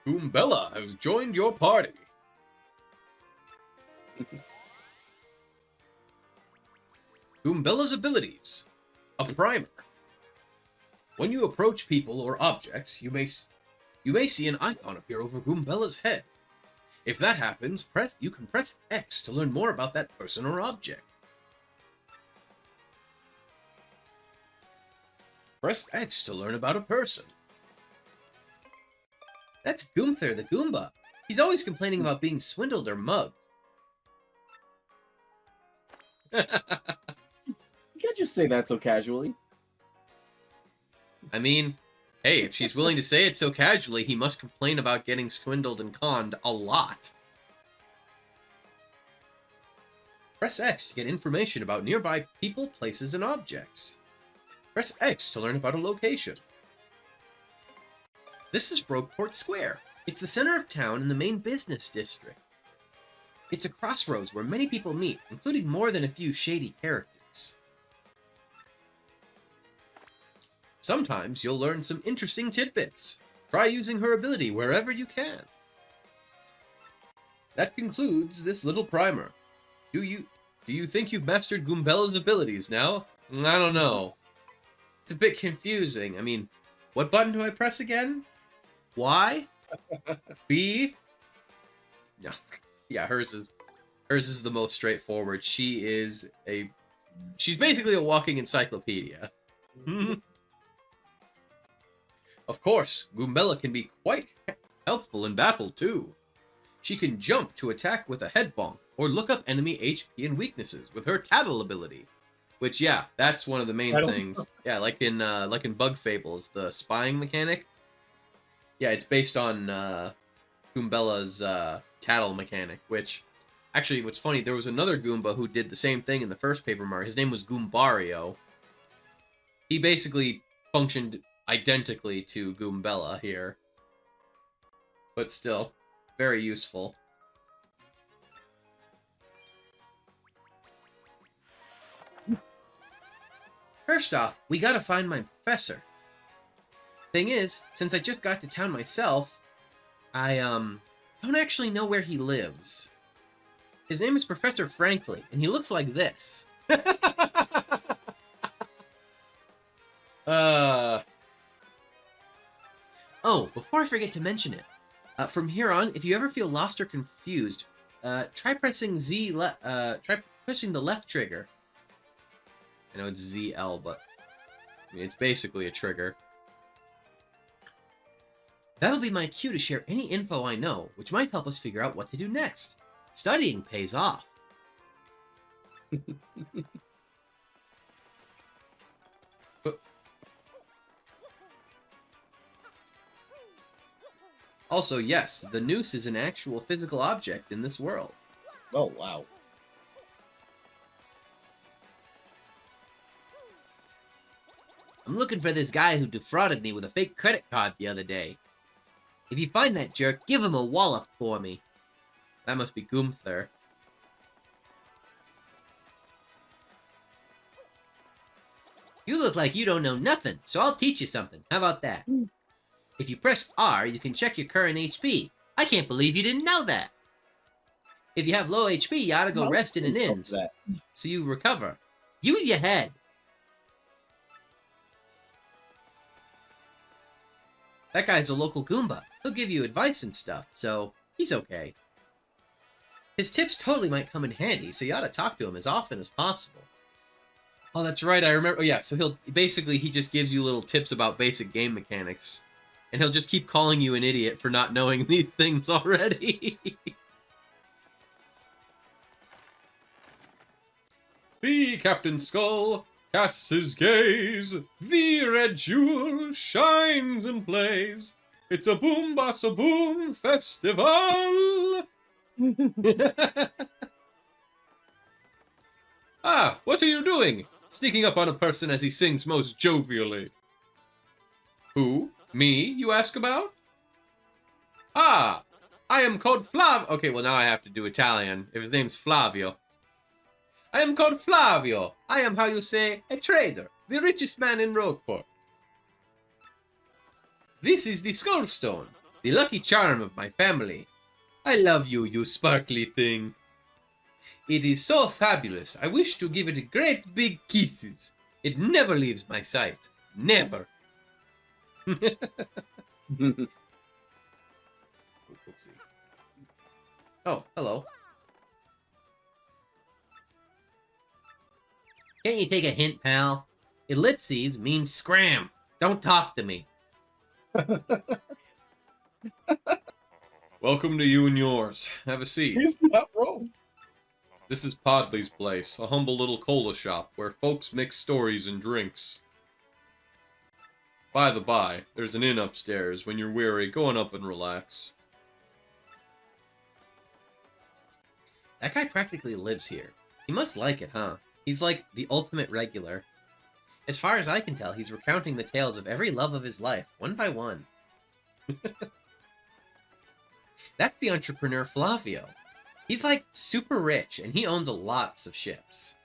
Goombella has joined your party. Goombella's abilities. A primer. When you approach people or objects, you may see an icon appear over Goombella's head. If that happens, you can press X to learn more about that person or object. Press X to learn about a person. That's Goomther the Goomba. He's always complaining about being swindled or mugged. You can't just say that so casually. I mean, hey, if she's willing to say it so casually, he must complain about getting swindled and conned a lot. Press X to get information about nearby people, places, and objects. Press X to learn about a location. This is Brogueport Square. It's the center of town in the main business district. It's a crossroads where many people meet, including more than a few shady characters. Sometimes you'll learn some interesting tidbits. Try using her ability wherever you can. That concludes this little primer. Do you think you've mastered Goombella's abilities now? I don't know. It's a bit confusing. I mean, what button do I press again? Y? B? No. Yeah, hers is the most straightforward. She's basically a walking encyclopedia. Of course, Goombella can be quite helpful in battle too. She can jump to attack with a head bonk, or look up enemy HP and weaknesses with her tattle ability. Which, yeah, that's one of the main things. Yeah, like in Bug Fables, the spying mechanic. Yeah, it's based on Goombella's tattle mechanic, which, actually, what's funny, there was another Goomba who did the same thing in the first Paper Mario. His name was Goombario. He basically functioned identically to Goombella here. But still, very useful. First off, we gotta find my professor. Thing is, since I just got to town myself, I, don't actually know where he lives. His name is Professor Frankly, and he looks like this. Oh, before I forget to mention it, from here on, if you ever feel lost or confused, try pressing try pushing the left trigger. I know it's ZL, but I mean, it's basically a trigger. That'll be my cue to share any info I know, which might help us figure out what to do next. Studying pays off. Also, yes, the noose is an actual physical object in this world. Oh, wow. I'm looking for this guy who defrauded me with a fake credit card the other day. If you find that jerk, give him a wallop for me. That must be Goomther. You look like you don't know nothing, so I'll teach you something. How about that? If you press R, you can check your current HP. I can't believe you didn't know that. If you have low HP, you ought to go rest in an inn, so you recover. Use your head. That guy's a local Goomba. He'll give you advice and stuff, so he's okay. His tips totally might come in handy, so you ought to talk to him as often as possible. Oh, that's right, I remember. Oh, yeah, so he just gives you little tips about basic game mechanics. And he'll just keep calling you an idiot for not knowing these things already. The Captain Skull casts his gaze. The red jewel shines and plays. It's a boom boss a boom festival. Ah, what are you doing? Sneaking up on a person as he sings most jovially. Who? Me, you ask about? Ah, I am called Flavio. Okay, well now I have to do Italian, if his name's Flavio. I am called Flavio. I am, how you say, a trader, the richest man in Rogueport. This is the Skull Stone. The lucky charm of my family. I love you, you sparkly thing. It is so fabulous. I wish to give it great big kisses. It never leaves my sight. Never. Oopsie. Oh, hello. Can't you take a hint, pal? Ellipses means scram. Don't talk to me. Welcome to you and yours. Have a seat. He's not wrong. This is Podley's place, a humble little cola shop where folks mix stories and drinks. By the by, there's an inn upstairs. When you're weary, go on up and relax. That guy practically lives here. He must like it, huh? He's like the ultimate regular. As far as I can tell, he's recounting the tales of every love of his life, one by one. That's the entrepreneur Flavio. He's like super rich, and he owns lots of ships.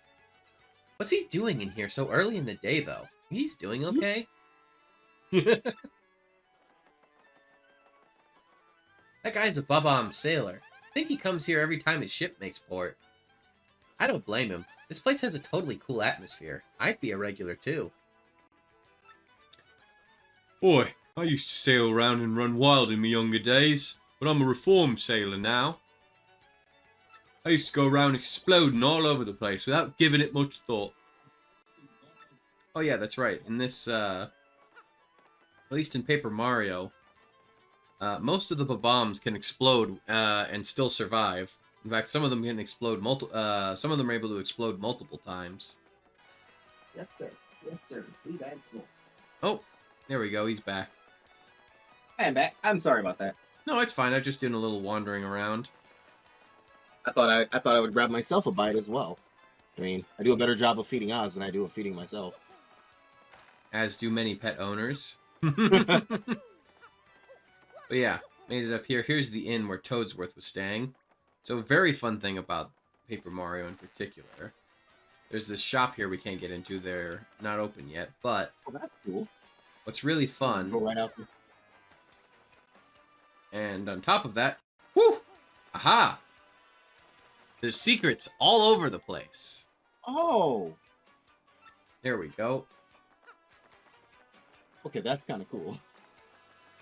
What's he doing in here so early in the day, though? He's doing okay? That guy's a bum sailor. I think he comes here every time his ship makes port. I don't blame him. This place has a totally cool atmosphere. I'd be a regular, too. Boy, I used to sail around and run wild in my younger days, but I'm a reformed sailor now. I used to go around exploding all over the place without giving it much thought. Oh yeah, that's right. In this, at least in Paper Mario, most of the bombs can explode and still survive. In fact, some of them can explode some of them are able to explode multiple times. Yes, sir. Yes, sir. 3 bags full. Oh, there we go. He's back. I am back. I'm sorry about that. No, it's fine. I'm just doing a little wandering around. I thought I would grab myself a bite as well. I mean, I do a better job of feeding Oz than I do of feeding myself. As do many pet owners. But yeah, made it up here. Here's the inn where Toadsworth was staying. So a very fun thing about Paper Mario in particular. There's this shop here we can't get into. They're not open yet, but Oh, that's cool. what's really fun, Go right out there. and on top of that, whoo! Aha! There's secrets all over the place. Oh, There we go. okay, that's kind of cool.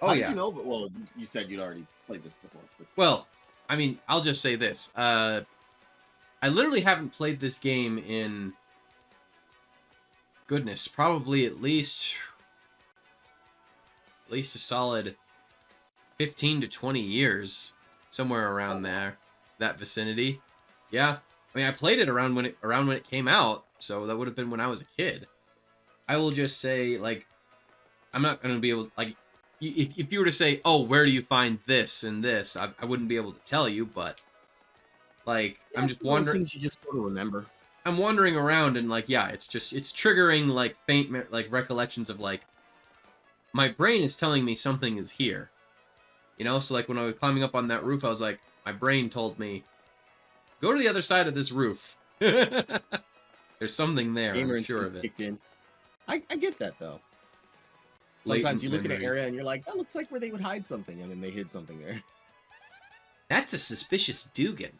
Oh How yeah. did you know? But well, you said you'd already played this before. But... Well, I mean, I'll just say this. I literally haven't played this game in, goodness, probably at least a solid 15 to 20 years, somewhere around there, that vicinity. Yeah, I mean, I played it around when it came out, so that would have been when I was a kid. I will just say, like, I'm not gonna be able, like, if you were to say, oh, where do you find this and this, I wouldn't be able to tell you, but, like, Yeah, I'm just one of those wondering. things you just sort of remember. I'm wandering around and, like, yeah, it's triggering, like, faint, like, recollections of, like, my brain is telling me something is here. You know, so, like, when I was climbing up on that roof, I was like, my brain told me, go to the other side of this roof. There's something there, Gamer I'm sure instinct of it. kicked in. I get that though. Latent Sometimes you look at an memories. area and you're like, that looks like where they would hide something, and then they hid something there. That's a suspicious Dugan.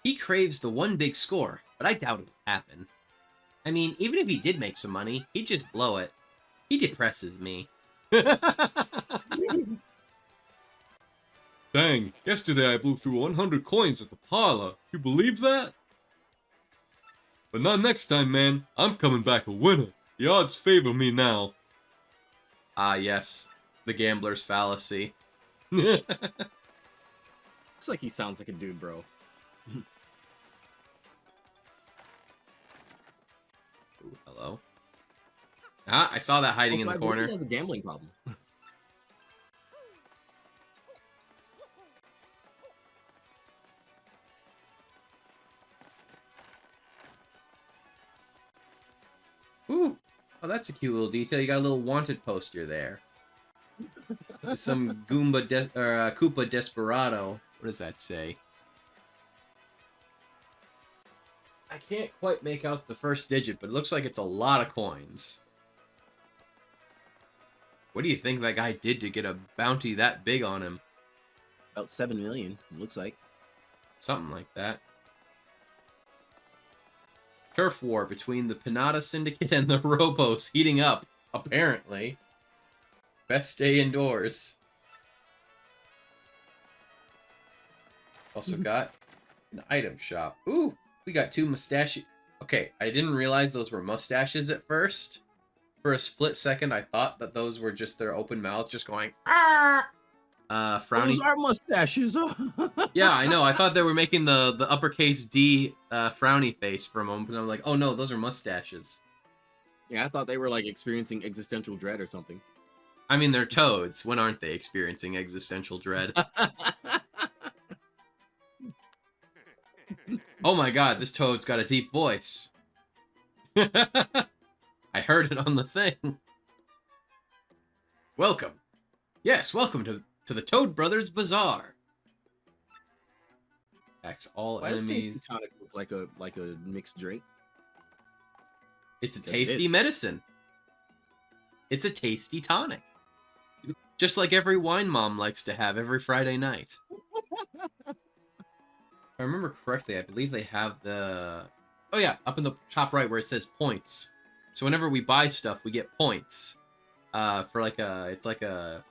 He craves the one big score, but I doubt it'll happen. I mean, even if he did make some money, he'd just blow it. He depresses me. Dang, yesterday I blew through 100 coins at the parlor. You believe that? But not next time, man. I'm coming back a winner. The odds favor me now. Ah, yes. The gambler's fallacy. Looks like he sounds like a dude, bro. Ooh, hello. Ah, I saw that hiding in the Also, I believe corner. he has a gambling problem. Ooh. Oh, that's a cute little detail. You got a little wanted poster there. Some Koopa Desperado. What does that say? I can't quite make out the first digit, but it looks like it's a lot of coins. What do you think that guy did to get a bounty that big on him? About 7 million, it looks like. Something like that. Turf war between the Pinata Syndicate and the Robos heating up, apparently. Best stay indoors. Also got an item shop. Ooh, we got 2 mustaches. Okay, I didn't realize those were mustaches at first. For a split second, I thought that those were just their open mouth just going, ah! Frowny. Those are mustaches. Yeah, I know. I thought they were making the uppercase D frowny face for a moment, but I'm like, oh no, those are mustaches. Yeah, I thought they were like experiencing existential dread or something. I mean, they're toads. When aren't they experiencing existential dread? Oh my god, this toad's got a deep voice. I heard it on the thing. Welcome. Yes, welcome to the Toad Brothers Bazaar. Attacks all Why enemies. does tonic look like a mixed drink? It's a tasty medicine. It's a tasty tonic. Just like every wine mom likes to have every Friday night. If I remember correctly, I believe they have the... Oh yeah, up in the top right where it says points. So whenever we buy stuff, we get points. For like a... It's like a...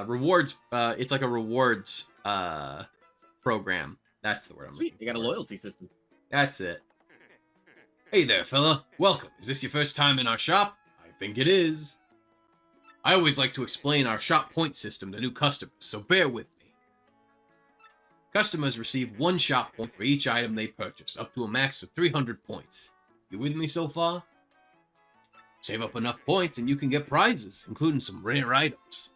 rewards... it's like a rewards program. That's the word I'm looking Sweet, they got a loyalty system. That's it. Hey there, fella. Welcome. Is this your first time in our shop? I think it is. I always like to explain our shop point system to new customers, so bear with me. Customers receive 1 shop point for each item they purchase, up to a max of 300 points. You with me so far? Save up enough points and you can get prizes, including some rare items.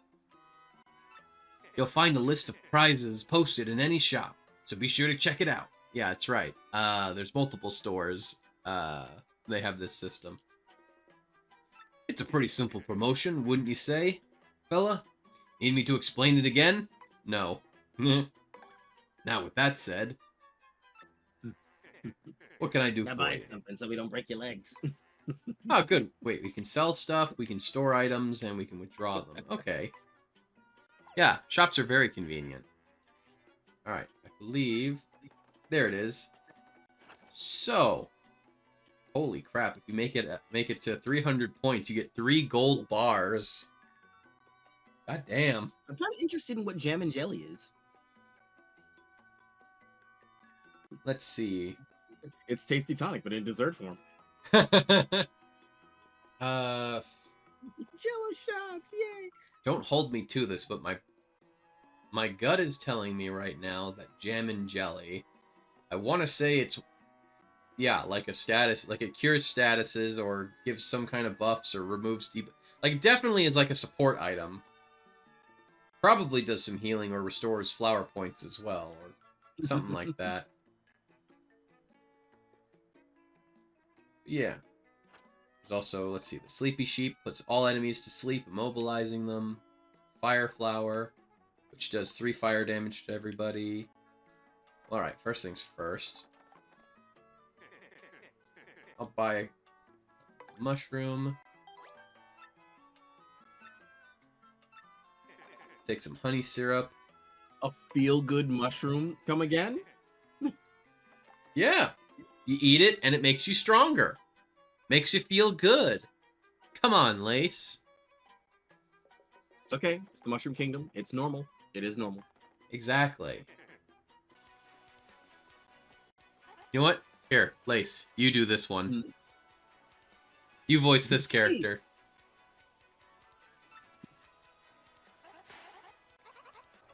You'll find a list of prizes posted in any shop, so be sure to check it out. Yeah, that's right. There's multiple stores. They have this system. It's a pretty simple promotion, wouldn't you say, fella? Need me to explain it again? No. Now, with that said, what can I do for you? Something so we don't break your legs. Oh, good. Wait, we can sell stuff, we can store items, and we can withdraw them. Okay. Yeah, shops are very convenient. Alright, I believe... There it is. So... Holy crap, if you make it to 300 points, you get 3 gold bars. God damn. I'm kind of interested in what jam and jelly is. Let's see. It's tasty tonic, but in dessert form. Jello shots, yay! Don't hold me to this, but my gut is telling me right now that jam and jelly, I want to say it's, yeah, like a status, like it cures statuses or gives some kind of buffs or removes deep, like it definitely is like a support item. Probably does some healing or restores flower points as well, or something like that. Yeah. There's also, let's see, the Sleepy Sheep puts all enemies to sleep, immobilizing them. Fire Flower, which does 3 fire damage to everybody. Alright, first things first. I'll buy a mushroom. Take some honey syrup. A feel-good mushroom come again? Yeah. You eat it and it makes you stronger. Makes you feel good. Come on, Lace. It's okay. It's the Mushroom Kingdom. It's normal. It is normal. Exactly. You know what? Here, Lace, you do this one. Mm. You voice this character.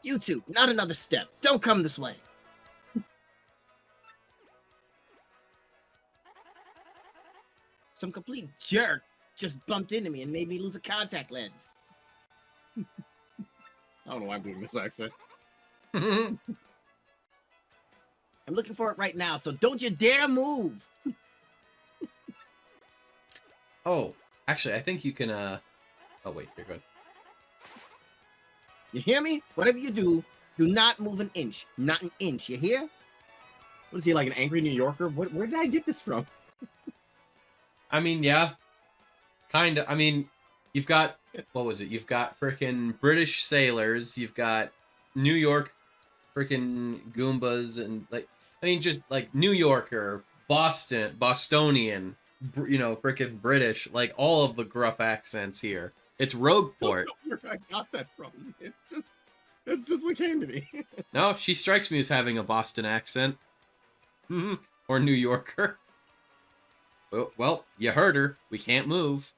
You two, not another step. Don't come this way. Some complete jerk just bumped into me and made me lose a contact lens. I don't know why I'm doing this accent. I'm looking for it right now, so don't you dare move. Oh, actually, I think you can, Oh, wait, you're good. You hear me? Whatever you do not move an inch. Not an inch, you hear? What is he, like an angry New Yorker? Where did I get this from? I mean, yeah. Kinda. I mean, You've got, what was it? You've got frickin' British sailors. You've got New York frickin' Goombas, and like, I mean, just like New Yorker, Bostonian, frickin' British, like all of the gruff accents here. It's I don't Rogueport. know where I got that from. It's just what came to me. No, she strikes me as having a Boston accent. Or New Yorker. Well, you heard her. We can't move.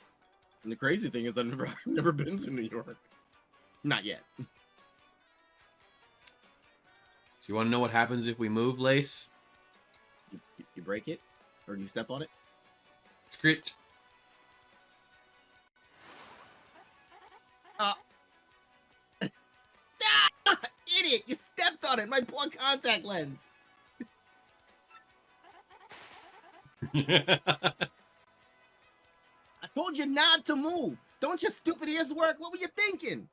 And the crazy thing is, I've never been to New York. Not yet. So you want to know what happens if we move, Lace? You break it, or do you step on it? Script. Idiot! You stepped on it. My poor contact lens. I told you not to move. Don't your stupid ears work? What were you thinking?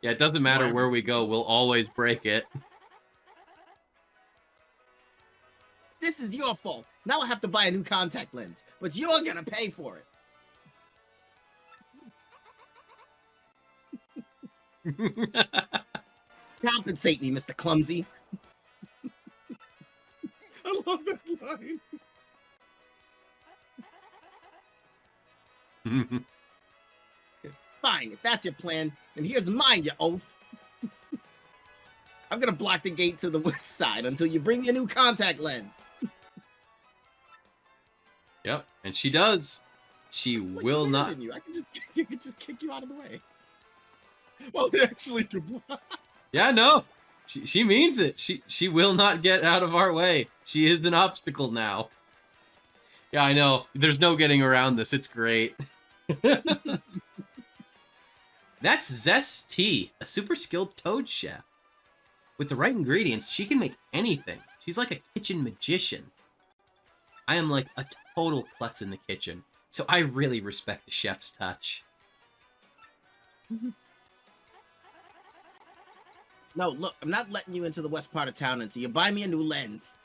Yeah, it doesn't matter where we go. We'll always break it. This is your fault. Now I have to buy a new contact lens, but you're gonna pay for it. Compensate me, Mr. Clumsy. I love that line. Fine, if that's your plan, then here's mine, you oaf. I'm gonna block the gate to the west side until you bring me a new contact lens. Yep, and she does. She will not. I can just kick you out of the way. Well, they actually do block. Yeah, no. She means it. She will not get out of our way. She is an obstacle now. Yeah, I know. There's no getting around this. It's great. That's Zest Tea, a super skilled toad chef. With the right ingredients, she can make anything. She's like a kitchen magician. I am like a total klutz in the kitchen, so I really respect the chef's touch. No, look, I'm not letting you into the west part of town until you buy me a new lens.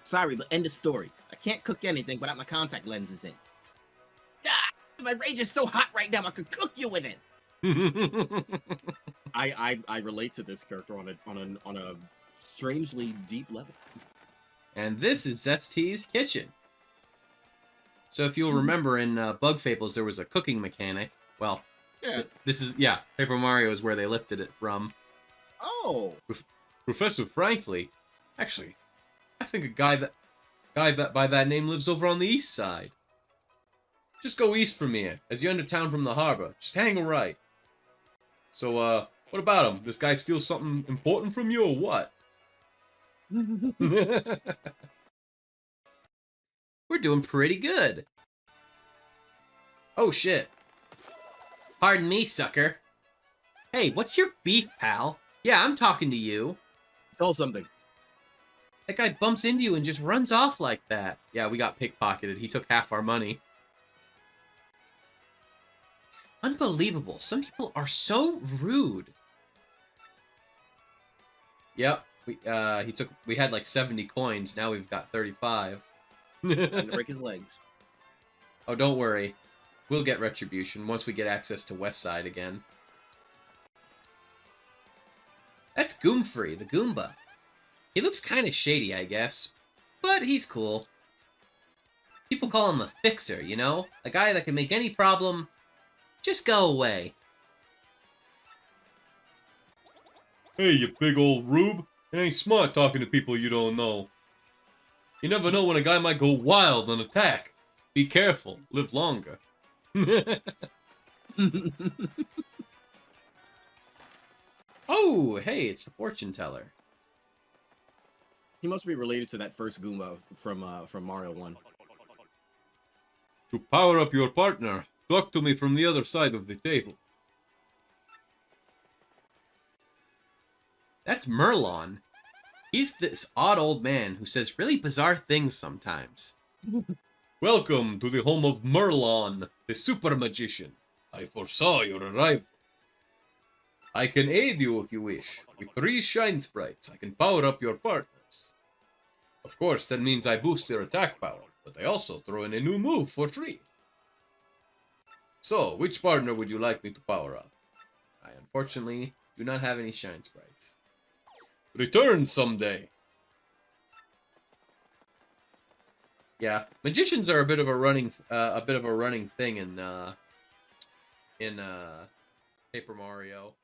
Sorry, but end of story. I can't cook anything without my contact lenses in. Ah, my rage is so hot right now, I could cook you with it. I relate to this character on a strangely deep level. And this is Zest Tea's kitchen. So if you'll remember in Bug Fables, there was a cooking mechanic. Well, Yeah. this is, yeah, Paper Mario is where they lifted it from. Oh. Professor Frankly. Actually, I think a guy that by that name lives over on the east side. Just go east from here, as you enter town from the harbor. Just hang a right. So, what about him? This guy steal something important from you or what? We're doing pretty good. Oh shit. Pardon me, sucker. Hey, what's your beef, pal? Yeah, I'm talking to you. Sell something. That guy bumps into you and just runs off like that. Yeah, we got pickpocketed. He took half our money. Unbelievable. Some people are so rude. Yep. We had like 70 coins. Now we've got 35. Time to break his legs. Oh, don't worry. We'll get retribution once we get access to West Side again. That's Goomfree, the Goomba. He looks kind of shady, I guess, but he's cool. People call him a fixer, you know? A guy that can make any problem just go away. Hey, you big old rube. It ain't smart talking to people you don't know. You never know when a guy might go wild and attack. Be careful. Live longer. Oh, hey, it's the fortune teller. He must be related to that first Goomba from Mario 1. To power up your partner, talk to me from the other side of the table. That's Merlon. He's this odd old man who says really bizarre things sometimes. Welcome to the home of Merlon, the super magician. I foresaw your arrival. I can aid you if you wish. With 3 shine sprites, I can power up your partners. Of course, that means I boost their attack power, but I also throw in a new move for free. So, which partner would you like me to power up? I unfortunately do not have any shine sprites. Return someday. Yeah, magicians are a bit of a running thing in Paper Mario.